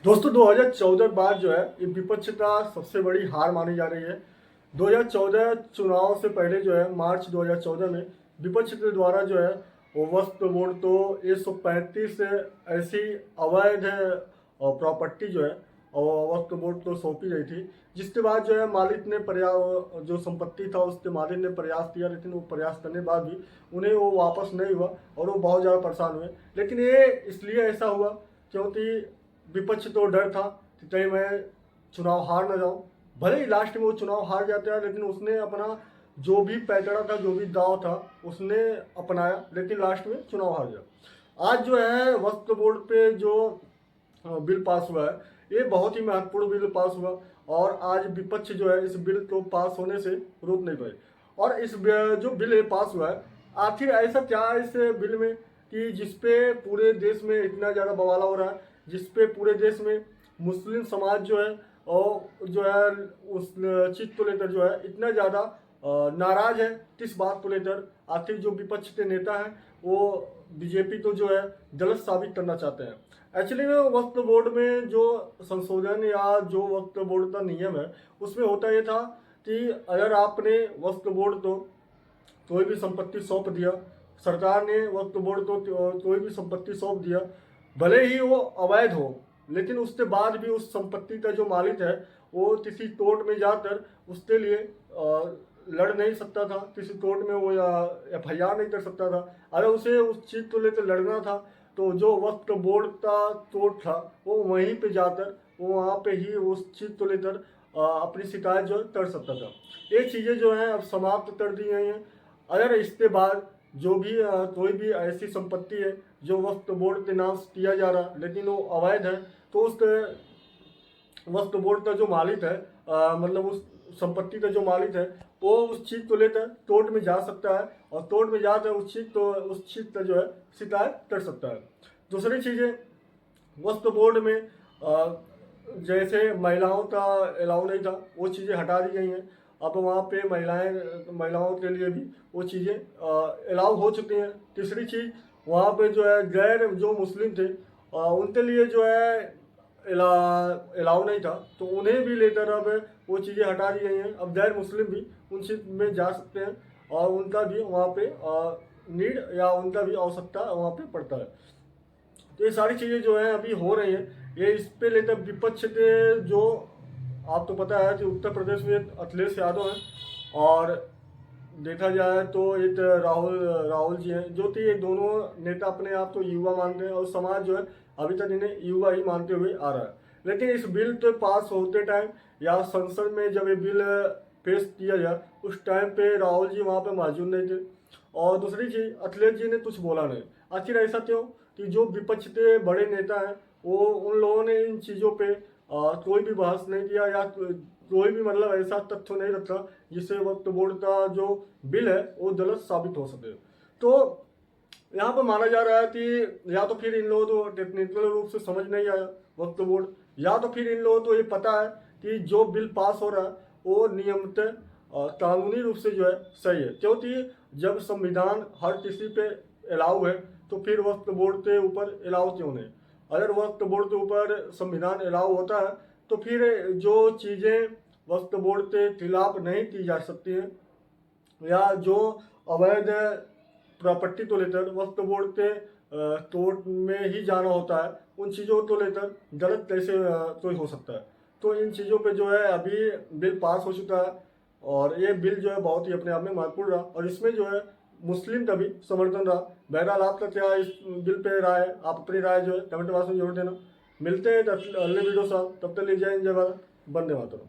दोस्तों 2014 बाद जो है ये विपक्ष का सबसे बड़ी हार मानी जा रही है। 2014 चुनाव से पहले जो है मार्च 2014 में विपक्ष के द्वारा जो है वो वक्फ बोर्ड तो 135 ऐसी अवैध प्रॉपर्टी जो है और वक्फ बोर्ड को सौंपी गई थी, जिसके बाद जो है मालिक ने जो संपत्ति था उसके मालिक ने प्रयास किया, लेकिन वो प्रयास करने बाद भी उन्हें वो वापस नहीं हुआ और वो बहुत ज़्यादा परेशान हुए। लेकिन ये इसलिए ऐसा हुआ क्योंकि विपक्ष तो डर था कि कहीं मैं चुनाव हार न जाऊं। भले ही लास्ट में वो चुनाव हार जाता है, लेकिन उसने अपना जो भी पैतरा था, जो भी दाव था, उसने अपनाया, लेकिन लास्ट में चुनाव हार गया। आज जो है वक्फ बोर्ड पे जो बिल पास हुआ है, ये बहुत ही महत्वपूर्ण बिल पास हुआ और आज विपक्ष जो है इस बिल को पास होने से रोक नहीं पाए। और इस जो बिल ये पास हुआ है, आखिर ऐसा क्या है इस बिल में कि जिसपे पूरे देश में इतना ज़्यादा बवाला हो रहा है, जिसपे पूरे देश में मुस्लिम समाज जो है और जो है उस चीज को लेकर जो है इतना ज़्यादा नाराज है। किस बात को लेकर? आखिर जो विपक्ष के नेता हैं वो बीजेपी को जो है गलत साबित करना चाहते हैं। एक्चुअली में वक्फ बोर्ड में जो संशोधन या जो वक्फ बोर्ड का नियम है, उसमें होता ये था कि अगर आपने वक्फ बोर्ड को कोई भी संपत्ति सौंप दिया, सरकार ने वक्फ बोर्ड को कोई भी संपत्ति सौंप दिया, भले ही वो अवैध हो, लेकिन उसके बाद भी उस संपत्ति का जो मालिक है वो किसी कोर्ट में जाकर उसके लिए लड़ नहीं सकता था, किसी कोर्ट में वो FIR नहीं कर सकता था। अगर उसे उस चीज़ को लेकर लड़ना था तो जो वक्फ बोर्ड का कोर्ट था वो वहीं पे जाकर वो वहाँ पे ही उस चीज़ को लेकर अपनी शिकायत जो कर सकता था। ये चीज़ें जो हैं अब समाप्त कर दी गई हैं। अगर इसके बाद जो भी कोई भी ऐसी संपत्ति है जो वक्फ बोर्ड के नाम से किया जा रहा लेकिन वो अवैध है, तो उस वक्फ बोर्ड का जो मालिक है मतलब उस संपत्ति का जो मालिक है वो उस चीज़ को लेकर कोर्ट में जा सकता है और कोर्ट में जाकर उस चीज़ का जो है शिकायत कर सकता है। दूसरी चीज़ें, वक्फ बोर्ड में जैसे महिलाओं का अलाउ नहीं था, वो चीज़ें हटा दी गई हैं। अब वहाँ पे महिलाओं के लिए भी वो चीज़ें अलाउ हो चुकी हैं। तीसरी चीज़, वहाँ पे जो है गैर जो मुस्लिम थे उनके लिए जो है अलाउ नहीं था, तो उन्हें भी लेकर अब वो चीज़ें हटा दी गई हैं। अब गैर मुस्लिम भी उन चीज़ में जा सकते हैं और उनका भी वहाँ पे नीड या उनका भी आवश्यकता वहाँ पे पड़ता है। तो ये सारी चीज़ें जो हैं अभी हो रही हैं। ये इस पे लेकर विपक्ष के जो, आप तो पता है कि उत्तर प्रदेश में अखिलेश यादव हैं और देखा जाए तो एक राहुल जी हैं, जो कि ये दोनों नेता अपने आप तो युवा मानते हैं और समाज जो है अभी तक इन्हें युवा ही मानते हुए आ रहा है। लेकिन इस बिल के पास होते टाइम या संसद में जब ये बिल पेश किया गया उस टाइम पे राहुल जी वहाँ पे मौजूद नहीं थे। और दूसरी चीज़, अखिलेश जी ने कुछ बोला नहीं। आखिर ऐसा क्यों कि जो विपक्ष के बड़े नेता हैं वो उन लोगों ने इन चीज़ों पे कोई भी बहस नहीं किया या कोई भी मतलब ऐसा तथ्य नहीं रखा जिससे वक्फ बोर्ड का जो बिल है वो गलत साबित हो सके। तो यहाँ पर माना जा रहा है कि या तो फिर इन लोगों को टेक्निकल रूप से समझ नहीं आया वक्फ बोर्ड, या तो फिर इन लोगों को ये पता है कि जो बिल पास हो रहा है वो नियमित कानूनी रूप से जो है सही है। क्योंकि जब संविधान हर किसी पे अलाउ है तो फिर वक्फ बोर्ड के ऊपर अलाउ क्यों नहीं? अगर वक्फ बोर्ड के ऊपर संविधान अलाउ होता है तो फिर जो चीज़ें वक्फ बोर्ड के खिलाफ नहीं की जा सकती हैं या जो अवैध प्रॉपर्टी को लेकर वक्फ बोर्ड के कोर्ट में ही जाना होता है, उन चीज़ों को लेकर गलत कैसे कोई हो सकता है? तो इन चीज़ों पे जो है अभी बिल पास हो चुका है और ये बिल जो है बहुत ही अपने आप में महत्वपूर्ण रहा और इसमें जो है मुस्लिम का भी समर्थन रहा। बहरहाल आपका क्या इस बिल पे राय है? आप अपनी राय जो है कमेंट बॉक्स में जरूर देना। मिलते हैं अगले वीडियो साथ, तब तक ले जाए जय भारत, वंदे मातरम।